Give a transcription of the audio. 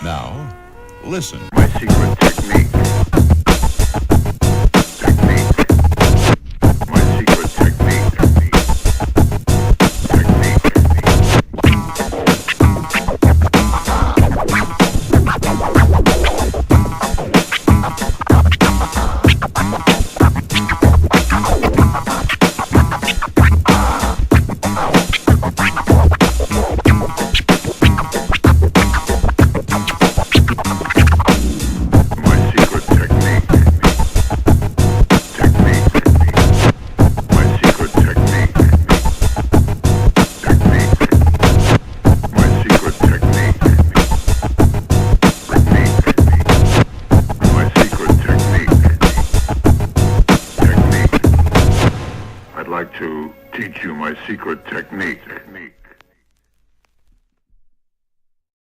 Now, listen. My secret technique. My secret technique. I'd like to teach you my secret technique.